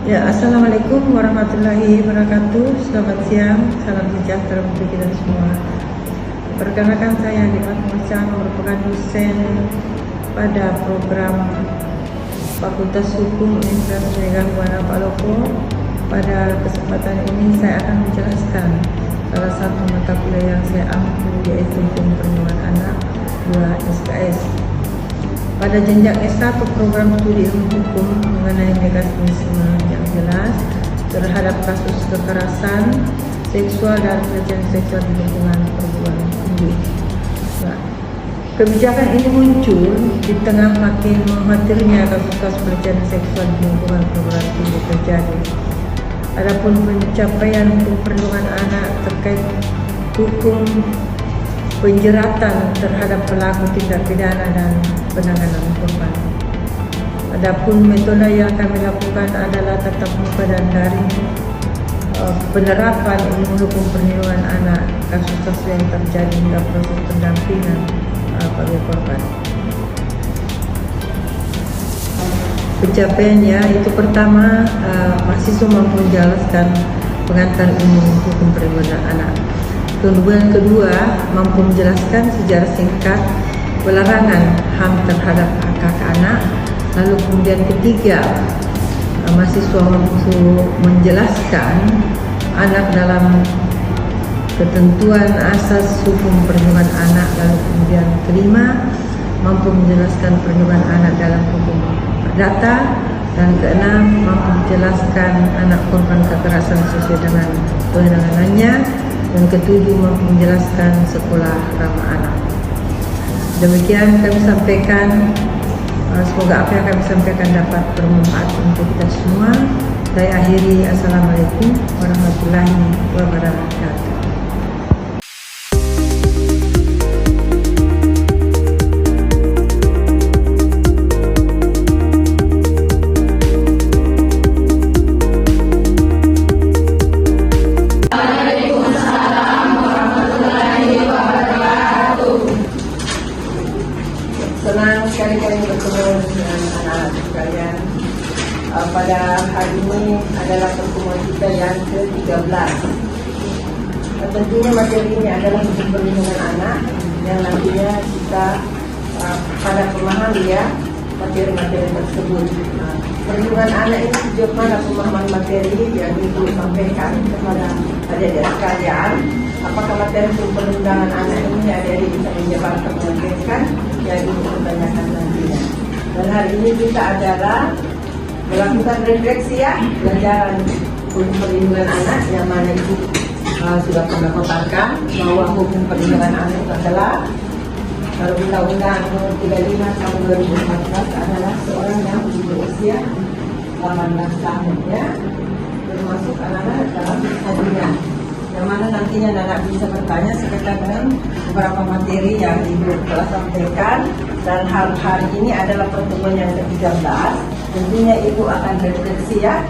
Ya, Assalamualaikum warahmatullahi wabarakatuh. Selamat siang, salam sejahtera untuk kita semua. Perkenalkan, saya Dimas Muhammad, merupakan dosen pada program Fakultas Hukum Universitas Negara Buana Palopo. Pada kesempatan ini saya akan menjelaskan salah satu mata kuliah yang saya ambil, yaitu Hukum Perlindungan Anak 2 SKS. Pada jenjang S1 program studi ilmu hukum mengenai mekanisme yang jelas terhadap kasus kekerasan seksual dan pelecehan seksual di lingkungan perguruan tinggi. Nah, kebijakan ini muncul di tengah makin mengkhawatirnya kasus-kasus pelecehan seksual di lingkungan perguruan tinggi terjadi. Adapun pencapaian hukum perlindungan anak terkait hukum penjeratan terhadap pelaku tindak pidana dan penanganan korban. Adapun metode yang kami lakukan adalah tatap muka dan daring, penerapan ilmu hukum perlindungan anak, kasus-kasus yang terjadi hingga proses pendampingan bagi korban. Pencapaiannya itu pertama, mahasiswa mampu menjelaskan pengantar ilmu hukum perlindungan anak. Kemudian kedua, mampu menjelaskan sejarah singkat pelarangan HAM terhadap hak anak. Lalu kemudian ketiga, mahasiswa mampu menjelaskan anak dalam ketentuan asas hukum perlindungan anak. Lalu kemudian kelima, mampu menjelaskan perlindungan anak dalam hukum perdata. Dan keenam, mampu menjelaskan anak korban kekerasan sesuai dengan kewenangannya. Dan ketujuh, mampu menjelaskan sekolah ramah anak. Demikian kami sampaikan. Semoga apa yang kami sampaikan dapat bermanfaat untuk kita semua. Saya akhiri. Assalamualaikum warahmatullahi wabarakatuh. Senang sekali kami bertemu dengan anak-anak sekalian. Pada hari ini adalah pertemuan kita yang ke-13. Tentunya materi ini adalah hukum perlindungan anak yang nantinya kita pada pemahaman ya materi-materi tersebut. Perlindungan anak ini sejauh mana pemahaman materi yang Ibu sampaikan kepada adik-adik sekalian? Apakah materi hukum perlindungan anak ini adik-adik bisa menjabarkan menyampaikan yang Ibu pertanyakan nantinya? Dan hari ini kita adalah melakukan refleksi ya pelajaran hukum perlindungan anak yang mana Ibu sudah pernah paparkan bahwa hukum perlindungan anak itu adalah Undang-Undang Nomor 35 Tahun 2014 adalah seorang yang berusia 18 tahun ya, termasuk anak-anak dalam hadirnya. Yang mana nantinya anak bisa bertanya sekaitan dengan beberapa materi yang Ibu telah sampaikan. Dan hari ini adalah pertemuan yang ke-13. Tentunya Ibu akan refleksi ya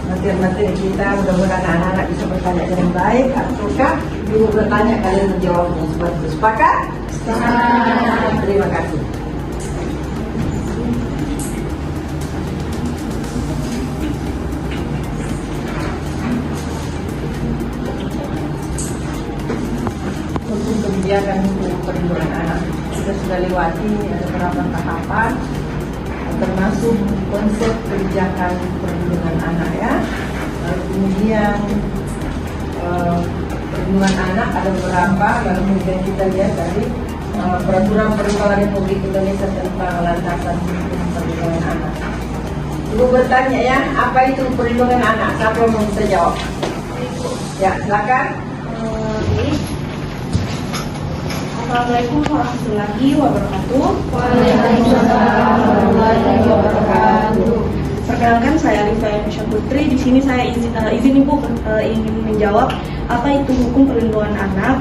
materi-materi kita. Mudah-mudahan anak-anak bisa bertanya dengan baik. Ataukah Ibu bertanya, kalian menjawabnya seperti itu. Sepakat? Sepakat. Terima kasih. Untuk kebijakan hukum perlindungan anak kita sudah lewati ada beberapa tahapan, termasuk konsep kebijakan perlindungan anak ya. Kemudian perlindungan anak ada beberapa, lalu kemudian kita lihat dari Peraturan Perundang-Undangan Republik Indonesia tentang landasan hukum perlindungan anak. Ibu bertanya ya, apa itu perlindungan anak? Siapa yang bisa jawab? Ya, silakan. Assalamualaikum warahmatullahi wabarakatuh. Waalaikumsalam warahmatullahi wabarakatuh. Perkenalkan, saya Alifa Yusha Putri. Di sini saya izin Ibu ingin menjawab apa itu hukum perlindungan anak.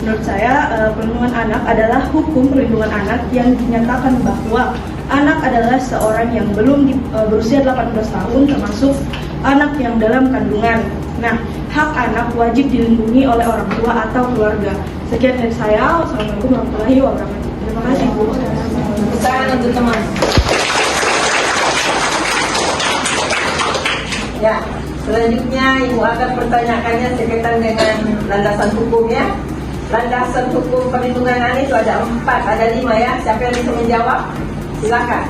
Menurut saya, perlindungan anak adalah hukum perlindungan anak yang dinyatakan bahwa anak adalah seorang yang belum berusia 18 tahun, termasuk anak yang dalam kandungan. Nah, hak anak wajib dilindungi oleh orang tua atau keluarga. Sekian dari saya. Wassalamualaikum warahmatullahi wabarakatuh. Terima kasih, Bu. Tangan untuk teman. Ya, selanjutnya Ibu akan pertanyakannya berkaitan dengan landasan hukum ya. Landasan hukum perlindungan anak itu ada 4, ada 5 ya. Siapa yang bisa menjawab? Silakan.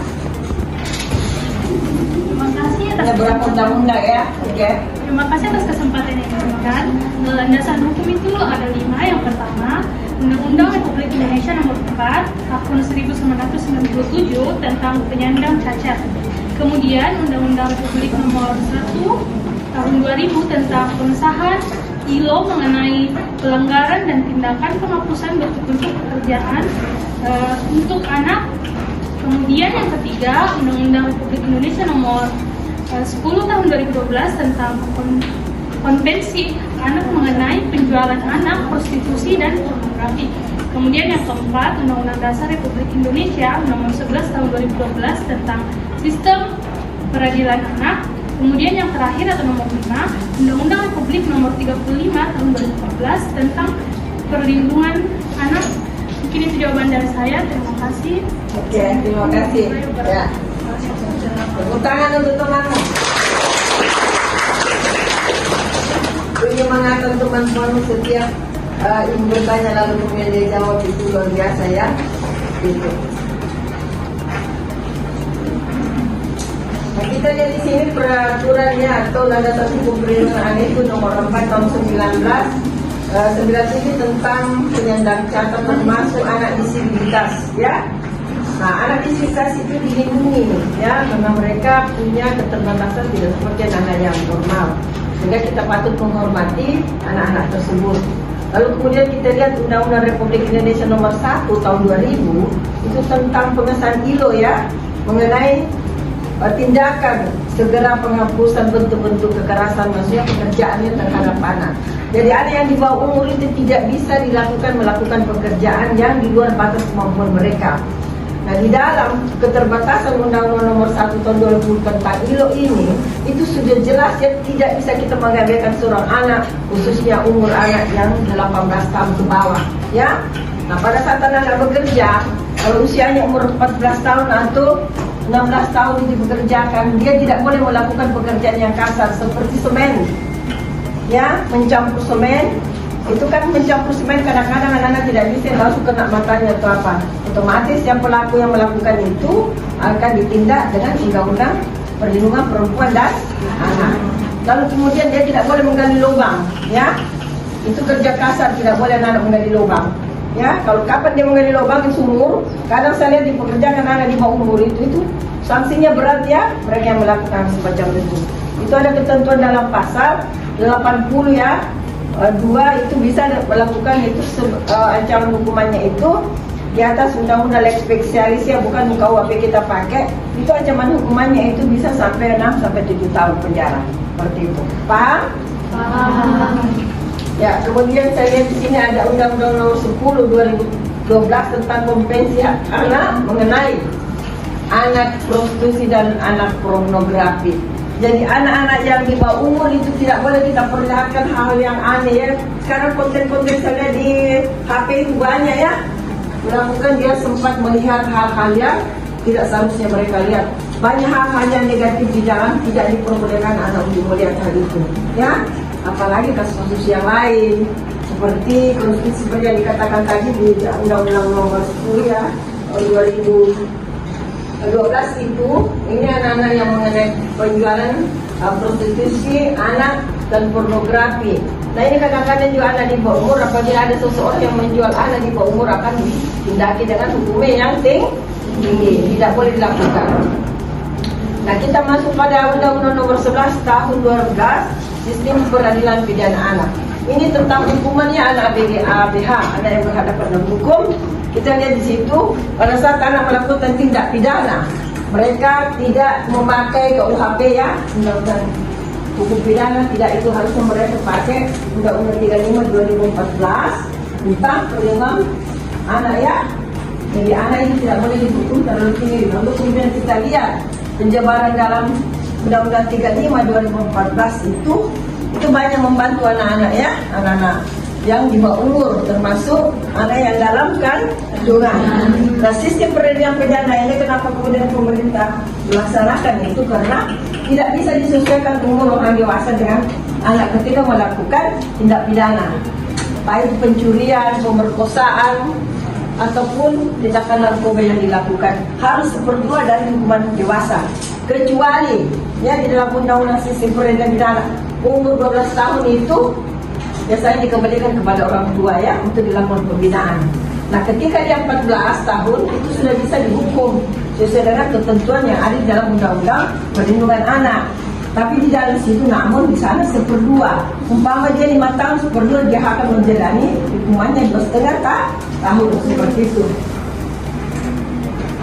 Terima kasih atas Ada berapa undang-undang ya? Oke. Terima kasih atas kesempatan yang diberikan. Landasan hukum itu ada 5. Yang pertama, Undang-Undang Republik Indonesia Nomor 4 Tahun 1997 tentang penyandang cacat. Kemudian Undang-Undang Republik Nomor 1 Tahun 2000 tentang pengesahan ILO mengenai pelanggaran dan tindakan penghapusan bentuk-bentuk pekerjaan untuk anak. Kemudian yang ketiga, Undang-Undang Republik Indonesia Nomor 10 Tahun 2012 tentang Konvensi Anak mengenai penjualan anak, prostitusi, dan pornografi. Kemudian yang keempat, Undang-Undang Dasar Republik Indonesia Nomor 11 Tahun 2012 tentang Sistem Peradilan Anak. Kemudian yang terakhir atau nomor 5, Undang-Undang Republik Nomor 35 Tahun 2014 tentang Perlindungan Anak. Mungkin itu jawaban dari saya. Terima kasih. Oke, terima kasih. Ya. Tepuk tangan untuk temanmu. Penyemangatkan teman-teman setiap ibu bertanya lalu kemudian dia jawab itu luar biasa ya. Gitu. Nah, kita lihat di sini peraturannya atau landasan hukum perlindungan anak itu nomor 4 tahun 1997 tentang penyandang cacat termasuk anak disabilitas ya. Nah, anak disabilitas itu dilindungi ya karena mereka punya keterbatasan tidak seperti anak yang normal. Sehingga kita patut menghormati anak-anak tersebut. Lalu kemudian kita lihat Undang-Undang Republik Indonesia Nomor 1 Tahun 2000 itu tentang pengesahan ILO ya mengenai tindakan segera penghapusan bentuk-bentuk kekerasan maksudnya pekerjaannya terhadap anak. Jadi anak yang di bawah umur itu tidak bisa melakukan pekerjaan yang di luar batas kemampuan mereka. Nah, di dalam keterbatasan Undang-Undang Nomor 1 Tahun 2000 tentang ILO ini itu sudah jelas ya tidak bisa kita mengabaikan seorang anak khususnya umur anak yang 18 tahun ke bawah ya. Nah, pada saat anak bekerja kalau usianya umur 14 tahun atau 16 tahun itu bekerjakan, dia tidak boleh melakukan pekerjaan yang kasar seperti semen ya, mencampur semen. Itu kan mencampur semen kadang-kadang anak-anak tidak bisa langsung kena matanya atau apa. Otomatis yang pelaku yang melakukan itu akan ditindak dengan Undang-Undang Perlindungan Perempuan dan Anak. Lalu kemudian dia tidak boleh menggali lubang ya. Itu kerja kasar, tidak boleh anak menggali lubang. Ya, kalau kapan dia menggali lubang di sumur, kadang saya lihat di pekerjaan anak di bawah umur itu sanksinya berat ya, mereka yang melakukan semacam itu. Itu ada ketentuan dalam pasal 80 ya. 2 itu bisa melakukan itu ancaman hukumannya itu di atas undang-undang lex specialis ya, bukan KUHP kita pakai. Itu ancaman hukumannya itu bisa sampai 6 sampai 7 tahun penjara. Seperti itu. Paham? Paham. Ya, kemudian saya lihat di sini ada Undang-Undang Nomor 10 2012 tentang Konvensi Hak Anak mengenai anak prostitusi dan anak pornografi. Jadi anak-anak yang di bawah umur itu tidak boleh kita perlihatkan hal yang aneh ya. Sekarang konten-konten saya di HP itu banyak ya. Mudah-mudahan dia sempat melihat hal-hal yang tidak seharusnya mereka lihat. Banyak hal-hal yang negatif di dalam tidak diperbolehkan anak untuk melihat hal itu ya. Apalagi kasus-kasus yang lain seperti konstitusi seperti yang dikatakan tadi di Undang-Undang Nomor 10 ya 2012 itu ini anak-anak yang mengenai penjualan prostitusi anak dan pornografi. Nah ini kadang-kadang juga anak di bawah umur, apabila ada seseorang yang menjual anak di bawah umur akan ditindaki dengan hukuman yang tinggi, tidak boleh dilakukan. Nah kita masuk pada Undang-Undang Nomor 11 Tahun 2012 Sistem Peradilan Pidana Anak. Ini tentang hukumannya anak ABH, anak yang berhadapan dengan hukum. Kita lihat di situ pada saat anak melakukan tindak pidana, mereka tidak memakai KUHP ya, undang-undang hukum pidana tidak, itu harusnya mereka pakai Undang-Undang 35 2014 tentang perlindungan anak ya. Jadi anak ini tidak boleh dihukum terlalu tinggi. Lalu kemudian kita lihat penjabaran dalam Undang-Undang 35 2014 itu banyak membantu anak-anak ya, anak-anak yang di bawah umur, termasuk anak yang dalam kandungan. Nah, sistem peradilan pidana ini kenapa kemudian pemerintah melaksanakan itu, karena tidak bisa disesuaikan umur orang dewasa dengan anak ketika melakukan tindak pidana, baik pencurian, pemerkosaan, ataupun tindakan narkoba yang dilakukan, harus seperempat dari hukuman dewasa. Kecuali ya di dalam undang-undang sistem peradilan pidana umur 12 tahun itu biasanya dikembalikan kepada orang tua ya untuk dilakukan pembinaan. Nah, ketika dia 14 tahun itu sudah bisa dihukum sesuai dengan ketentuan yang ada di dalam undang-undang perlindungan anak. Tapi di dalam situ namun di sana 1/2. Umpama dia 5 tahun, 1/2 dia akan menjalani hukumannya 2,5 tahun seperti itu.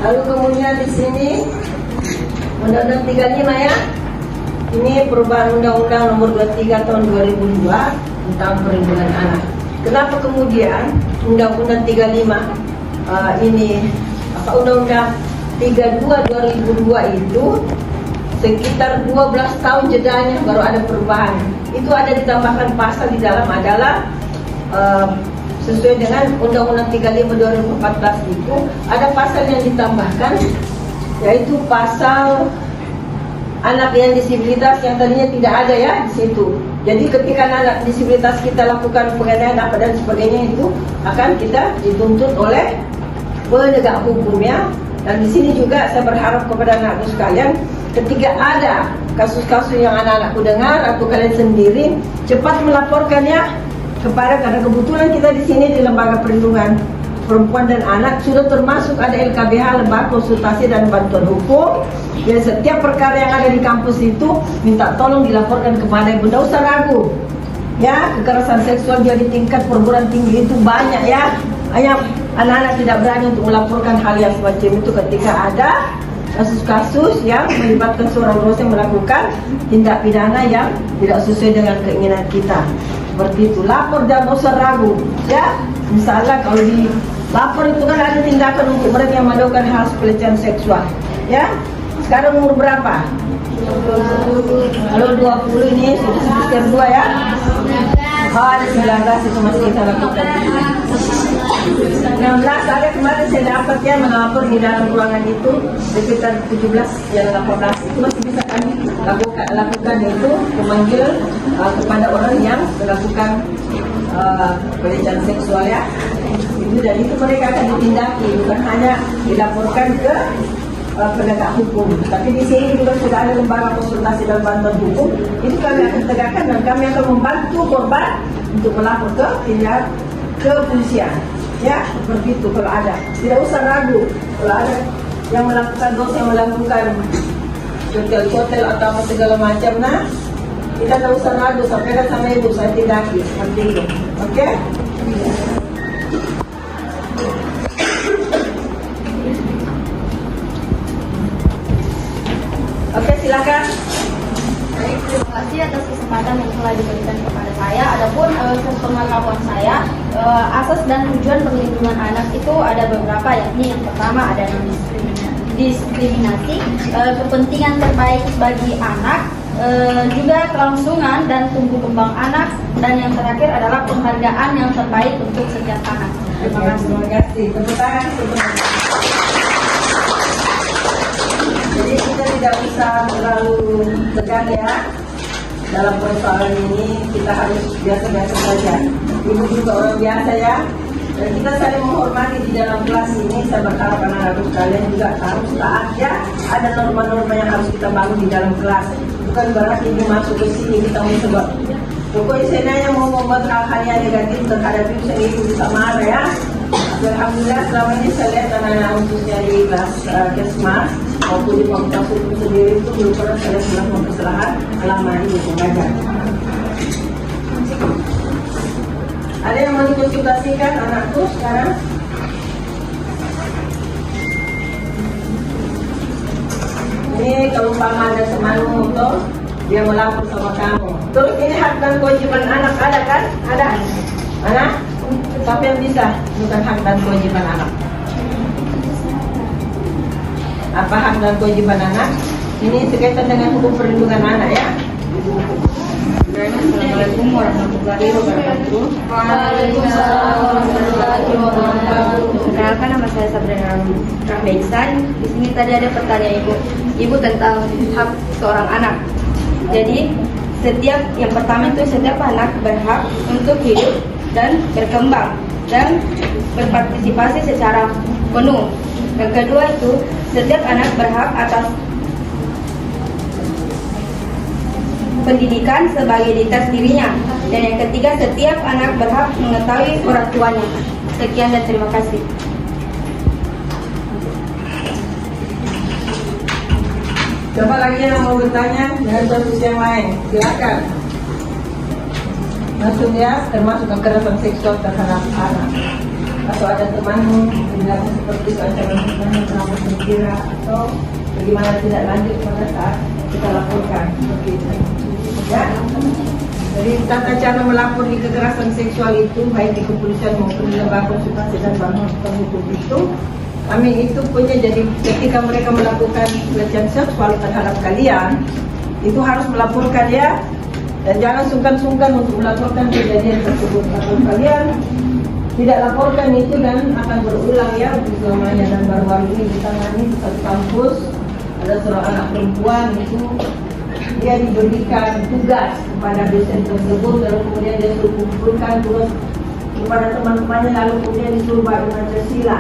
Lalu kemudian di sini Undang-Undang 35 ya. Ini perubahan Undang-Undang Nomor 23 Tahun 2002 tentang perlindungan anak. Kenapa kemudian Undang-Undang 35 Undang-Undang 32 2002 itu sekitar 12 tahun jedanya baru ada perubahan. Itu ada ditambahkan pasal di dalam adalah sesuai dengan Undang-Undang 35 2014 itu ada pasal yang ditambahkan, yaitu pasal anak yang disabilitas yang tadinya tidak ada ya di situ. Jadi ketika anak disabilitas kita lakukan penganiayaan apa dan sebagainya itu akan kita dituntut oleh penegak hukumnya. Dan di sini juga saya berharap kepada anak-anak sekalian, ketika ada kasus-kasus yang anak-anakku dengar atau kalian sendiri cepat melaporkannya kepada, karena kebetulan kita di sini di Lembaga Perlindungan Perempuan dan Anak sudah termasuk ada LKBH, Lembaga Konsultasi dan Bantuan Hukum. Jadi setiap perkara yang ada di kampus itu minta tolong dilaporkan kepada ibu, tidak usah ragu. Ya, kekerasan seksual jadi tingkat perguruan tinggi itu banyak ya. Hanya anak-anak tidak berani untuk melaporkan hal yang semacam itu ketika ada kasus-kasus yang melibatkan seorang dosen melakukan tindak pidana yang tidak sesuai dengan keinginan kita. Seperti itu, lapor dan tidak usah ragu. Ya, misalnya kalau di lapor itu kan ada tindakan untuk mereka yang melakukan hal pelecehan seksual. Ya, sekarang umur berapa? Kalau 20 ini sudah sekitar 2 ya. Ada 19 itu masih kita lakukan. 16 ada kemarin saya dapat ya melapor di dalam ruangan itu sekitar 17 yang 18 itu masih bisa kami lakukan itu memanggil kepada orang yang melakukan pelecehan seksual ya. Itu dan itu mereka akan ditindaki, bukan hanya dilaporkan ke penegak hukum. Tapi di sini juga sudah ada lembaga konsultasi dan bantuan hukum. Itu kami akan tegakkan dan kami akan membantu korban untuk melapor ke tindak kepolisian. Ya, seperti itu kalau ada. Tidak usah ragu kalau ada yang melakukan dosa, yang melakukan hotel atau apa segala macam. Nah, kita tidak usah ragu, sampaikan sama ibu, saya tindaki seperti itu. Oke? Oke, silakan. Baik, terima kasih atas kesempatan yang telah diberikan kepada saya. Adapun sepengetahuan saya, asas dan tujuan perlindungan anak itu ada beberapa, yakni yang pertama ada diskriminasi, kepentingan terbaik bagi anak, juga kelangsungan dan tumbuh kembang anak, dan yang terakhir adalah penghargaan yang terbaik untuk setiap anak. Terima kasih. Terima kasih. Tepuk tangan. Jadi kita tidak usah terlalu tegang ya dalam persoalan ini, kita harus biasa-biasa saja. Ibu juga orang biasa ya, dan kita saling menghormati di dalam kelas ini. Saya berharap anak-anak kalian juga harus taat ya. Ada norma-norma yang harus kita bangun di dalam kelas. Bukan berarti ibu masuk ke sini kita mau sebab pokoknya saya nanya mau membuat hal-hal yang negatif terhadap ibu, saya ibu bisa marah ya. Alhamdulillah selama ini saya lihat anak-anak khususnya di kelas Kesmas maupun di fakultas hukum sendiri itu belum pernah saya melakukan kesalahan selama ini mengajar. Ada yang mau dikonsultasikan anakku sekarang? Ini kalau umpama ada temanmu motor, dia melapor sama kamu. Terus ini hak dan kewajiban anak ada kan? Ada. Anak? Siapa yang bisa? Bukan hak dan kewajiban anak. Apa hak dan kewajiban anak? Ini berkaitan dengan hukum perlindungan anak ya. Assalamualaikum warahmatullahi wabarakatuh. Waalaikumsalam warahmatullahi wabarakatuh. Perkenalkan, nama saya Sabrina Rahma Iksan. Di sini tadi ada pertanyaan ibu tentang hak seorang anak. Jadi yang pertama itu setiap anak berhak untuk hidup dan berkembang dan berpartisipasi secara penuh. Yang kedua itu setiap anak berhak atas pendidikan sebagai ditas dirinya. Dan yang ketiga, setiap anak berhak mengetahui orang tuanya. Sekian dan terima kasih. Coba lagi yang mau bertanya dengan topik yang lain, silakan. Maksudnya termasuk kekerasan seksual terhadap anak. Atau ada temanmu yang seperti itu, ancaman temanmu kenapa berkira atau bagaimana tidak lanjut pada saat kita laporkan seperti itu. Ya. Jadi tata cara melapor di kekerasan seksual itu baik di kepolisian maupun di lembaga konsultasi dan bantuan hukum itu, kami itu punya, jadi ketika mereka melakukan pelecehan seksual terhadap kalian itu harus melaporkan ya, dan jangan sungkan-sungkan untuk melaporkan kejadian tersebut. Kalau kalian tidak laporkan itu dan akan berulang ya, umpamanya. Dan baru-baru ini ditangani di satu kampus ada seorang anak perempuan itu dia diberikan tugas kepada dosen tersebut, lalu kemudian dia suruh kumpulkan tugas kepada teman-temannya, lalu kemudian disuruh bawa Pancasila.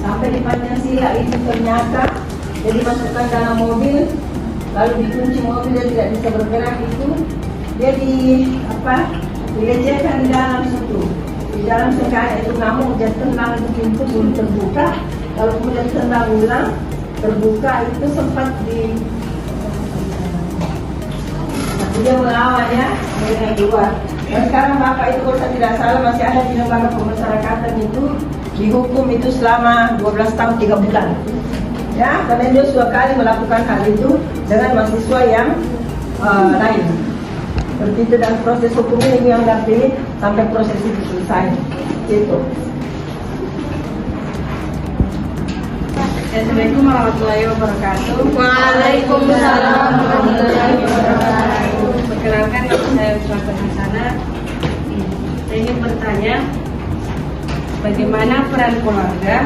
Sampai di Pancasila itu ternyata dia dimasukkan dalam mobil, lalu dikunci mobil, dia tidak bisa bergerak, itu dia dilecehkan di dalam situ. Di dalam sekali itu namun dia tenang, itu pintu belum terbuka, lalu kemudian tendang ulang, terbuka, itu sempat dia melawan ya, dengan keluar. Dan sekarang bapak itu kalau saya tidak salah masih ada di lembaga pemasyarakatan itu, dihukum itu selama 12 tahun 3 bulan. Ya, karena dia sudah kali melakukan hal itu dengan mahasiswa yang lain. Seperti itu, dan proses hukum ini yang dampingi sampai proses itu selesai. Itu. Assalamualaikum warahmatullahi wabarakatuh. Waalaikumsalam warahmatullahi wabarakatuh. Perkenalkan, nama saya Usman Hasanah. Saya ingin bertanya, bagaimana peran keluarga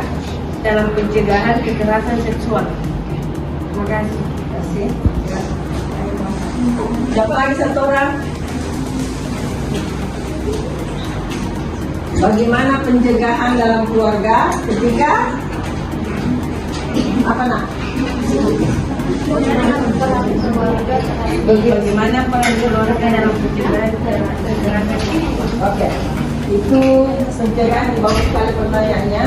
dalam pencegahan kekerasan seksual? Terima kasih. Terima kasih. Siapa lagi satu orang? Bagaimana pencegahan dalam keluarga ketika apa nak? Bagaimana peran keluarga dalam pencegahan kekerasan seksual? Oke, itu pencegahan bagus sekali pertanyaannya.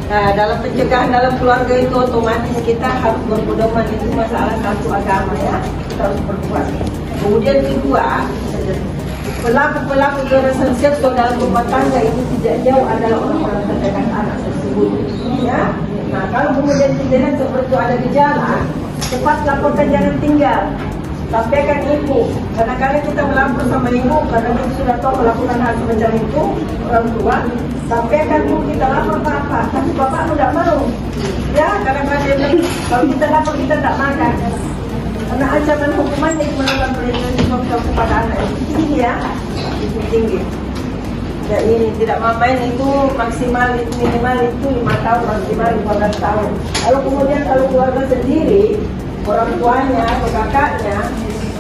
Nah, dalam pencegahan dalam keluarga itu otomatis kita harus berpedoman itu masalah satu agama ya, kita harus berbuat. Kemudian kedua, pelaku kekerasan seksual dalam rumah tangga itu tidak jauh adalah orang-orang terdekat anak tersebut. Ya, nah kalau kemudian kejadian seperti itu ada gejala, cepat laporkan, jangan tinggal. Sampaikan ibu, kadang-kadang kita melapor sama ibu karena kita sudah tahu melakukan hal semacam itu, orang tua. Sampaikan ibu, kita lapor bapak, tapi bapak tidak mau. Ya, kadang-kadang kalau kita lapor kita tidak makan. Karena ancaman hukumannya itu melakukan pelecehan seksual kepada anak itu tinggi ya, itu tinggi. Ya ini tidak main itu maksimal itu minimal itu 5 tahun, maksimal 15 tahun. Lalu kemudian kalau keluarga sendiri, orang tuanya atau kakaknya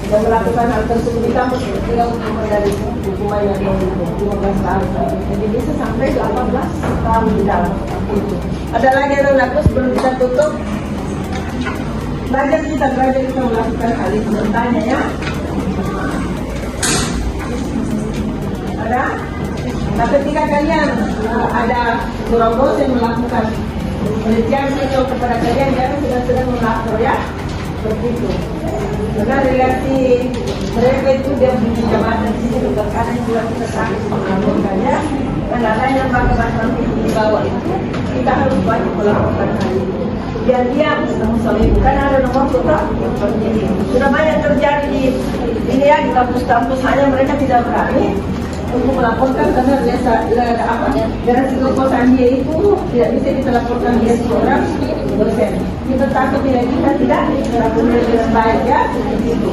yang melakukan hal tersebut ditambah dengan hukuman dari hukuman yang 15 tahun. Jadi bisa sampai 18 tahun di dalam itu. Ada lagi yang nakut sebelum kita tutup. Belajar kita melakukan hal itu, bertanya ya. Ada? Nah, ketika kalian ada seorang dosen melakukan pelecehan seksual kepada kalian, jangan sedang melapor ya, seperti itu. Karena relasi mereka itu dia punya jabatan di sini, terkadang juga kita sakit melaporkan ya. Dan ada yang bantuan di bawah itu, kita harus banyak melakukan hal itu. Biar dia bukan ada nomor kota sudah banyak terjadi di ini ya, di kampus-kampus, hanya mereka tidak berani untuk melaporkan karena biasa dari kekosan dia itu tidak bisa kita laporkan dia seorang dosen. Kita takut bila kita tidak melakukan dengan baik ya, begitu.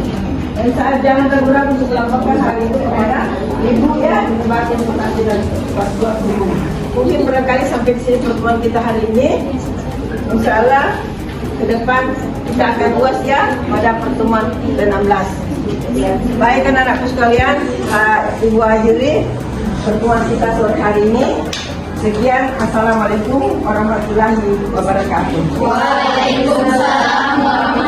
Dan saat jangan ragu-ragu untuk melaporkan hal itu kepada ibu ya, lembaga informasi dan bantuan hukum. Mungkin barangkali sampai di sini pertemuan kita hari ini. Insya Allah ke depan kita akan luas ya pada pertemuan ke-16. Baik anak-anakku sekalian, Ibu akhiri pertemuan kita sore hari ini. Sekian, assalamualaikum warahmatullahi wabarakatuh. Waalaikumsalam warahmatullahi wabarakatuh.